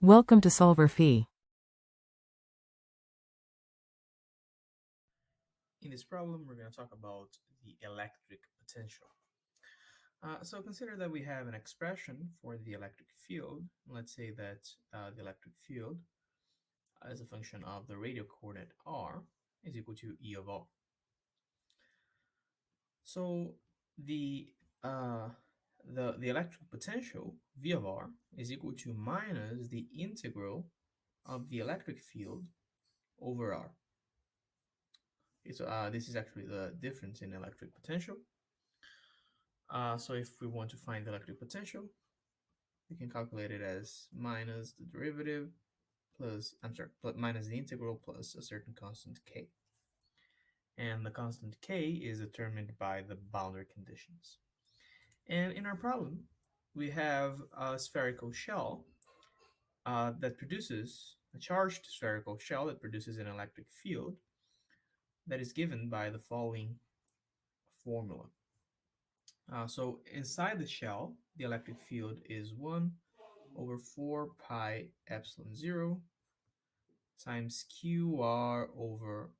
Welcome to solverfy. In this problem, we're going to talk about the electric potential. So consider that we have an expression for the electric field. Let's say that the electric field as a function of the radial coordinate r is equal to E of r. So the uh, the electric potential V of r is equal to minus the integral of the electric field over r. So this is actually the difference in electric potential. So if we want to find the electric potential, we can calculate it as minus the derivative plus, minus the integral plus a certain constant k. And the constant k is determined by the boundary conditions. And in our problem, we have a spherical shell that produces, a charged spherical shell that produces an electric field that is given by the following formula. So inside the shell, the electric field is 1 over 4 pi epsilon 0 times QR over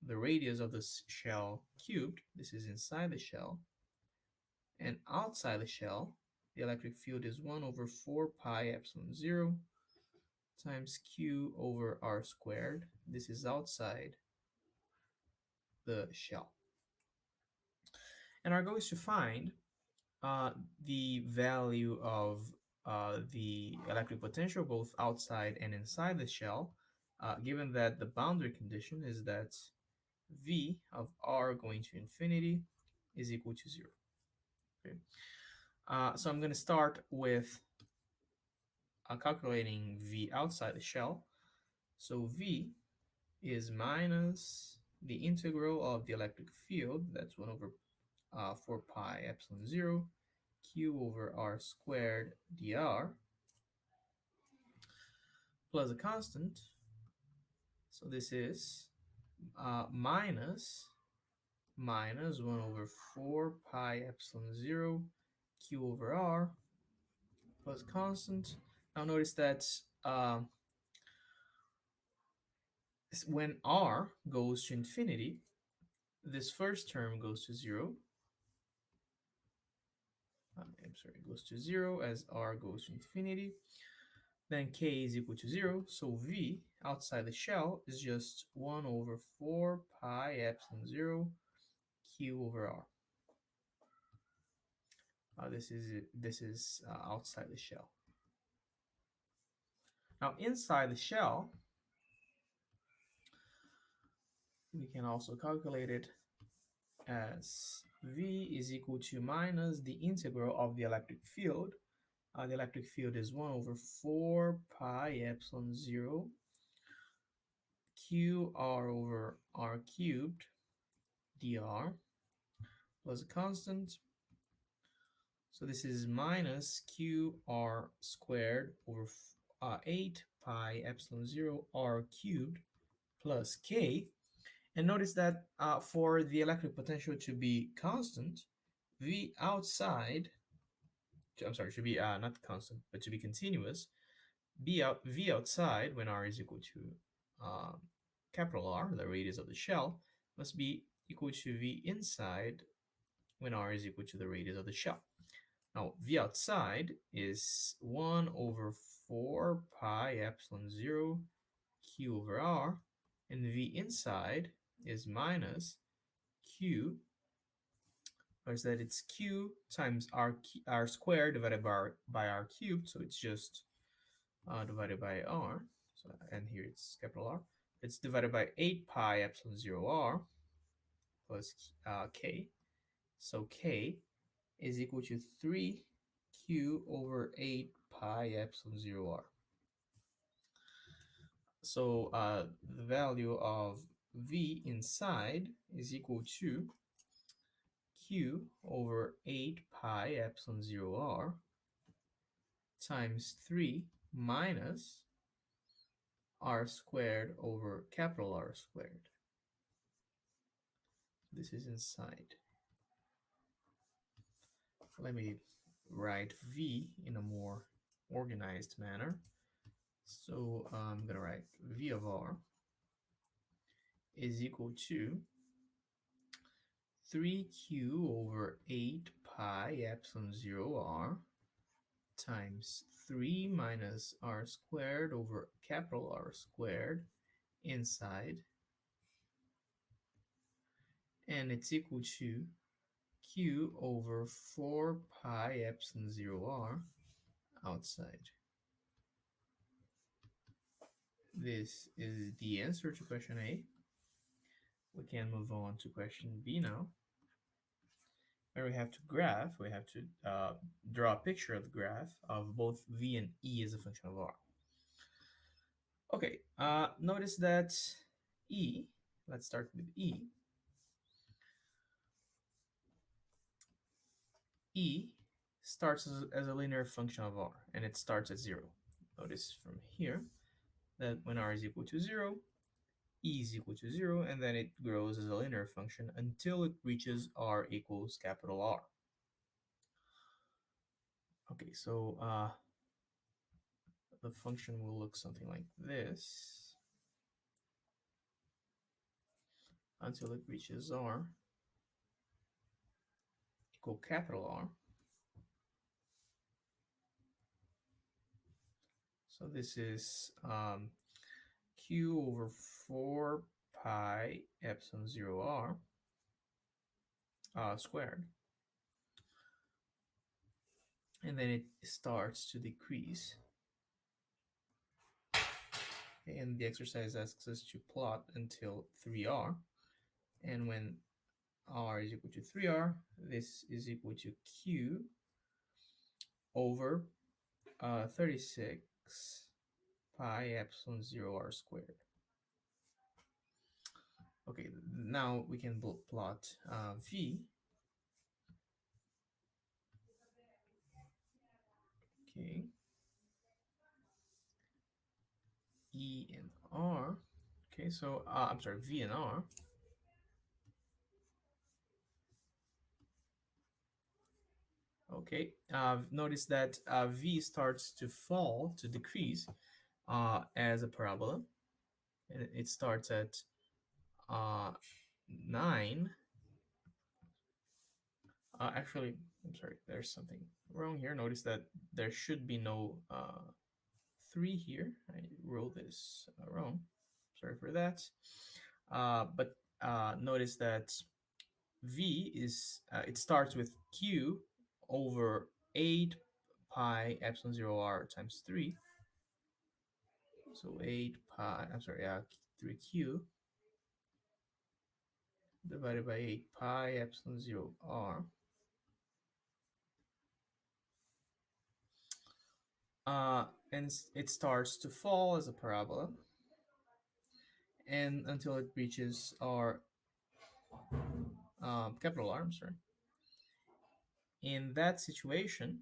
the radius of the shell cubed. This is inside the shell. And outside the shell, the electric field is 1 over 4 pi epsilon 0 times Q over R squared. This is outside the shell. And our goal is to find uh, the value of the electric potential both outside and inside the shell, given that the boundary condition is that V of R going to infinity is equal to 0. Okay. So I'm going to start with calculating V outside the shell. So V is minus the integral of the electric field, that's 1 over 4 pi epsilon 0 q over r squared dr, plus a constant. So this is minus 1 over 4 pi epsilon 0 q over r plus constant. Now notice that when r goes to infinity, this first term goes to 0. Goes to 0 as r goes to infinity. Then k is equal to 0, so v outside the shell is just 1 over 4 pi epsilon 0 q over r. This is outside the shell. Now inside the shell, we can also calculate it as v is equal to minus the integral of the electric field. The electric field is 1 over 4 pi epsilon 0 q r over r cubed dr plus a constant. So this is minus qr squared over 8 pi epsilon 0 r cubed plus k. And notice that for the electric potential to be constant, V outside, should be not constant, but to be continuous, V outside, when R is equal to capital R, the radius of the shell, must be equal to V inside when R is equal to the radius of the shell. Now, V outside is 1 over 4 pi epsilon 0 q over r, and V inside is minus q, or is that it's q times r squared divided by r cubed, so it's just divided by r, so, and here it's capital R. It's divided by 8 pi epsilon 0 r plus k, so k is equal to 3q over 8 pi epsilon 0 r. So the value of V inside is equal to q over 8 pi epsilon 0 r times 3 minus r squared over capital R squared. This is inside. Let me write V in a more organized manner. So I'm going to write V of R is equal to 3q over 8 pi epsilon 0 r times 3 minus r squared over capital R squared inside, and it's equal to q over 4 pi epsilon 0 r outside. This is the answer to question A. We can move on to question B now, where we have to draw a picture of the graph of both V and E as a function of R. Okay, notice that E, let's start with E. E starts as a linear function of R, and it starts at 0. Notice from here that when R is equal to 0, E is equal to 0, and then it grows as a linear function until it reaches R equals capital R. Okay, so the function will look something like this until it reaches R equal capital R. So this is q over 4 pi epsilon 0 r squared. And then it starts to decrease. And the exercise asks us to plot until 3r. And when r is equal to 3r, this is equal to q over 36 pi epsilon 0 r squared. Okay, now we can plot v. Okay, E and R. Okay, so I'm sorry, V and R. Okay, notice that V starts to fall, to decrease as a parabola. And it starts at 9. Actually, I'm sorry, there's something wrong here. Notice that there should be no 3 here. I wrote this wrong. Sorry for that. But notice that V is, it starts with Q over 8 pi epsilon 0 r times 3. So 8 pi, I'm sorry, 3q divided by 8 pi epsilon 0 r. And it starts to fall as a parabola, and until it reaches our capital R, I'm sorry. In that situation,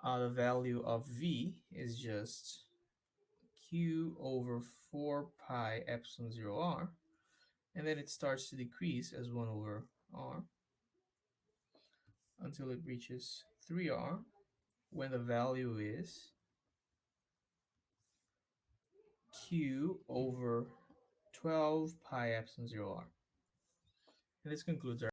the value of V is just q over 4 pi epsilon 0 r, and then it starts to decrease as 1 over r until it reaches 3r, when the value is q over 12 pi epsilon 0 r. And this concludes our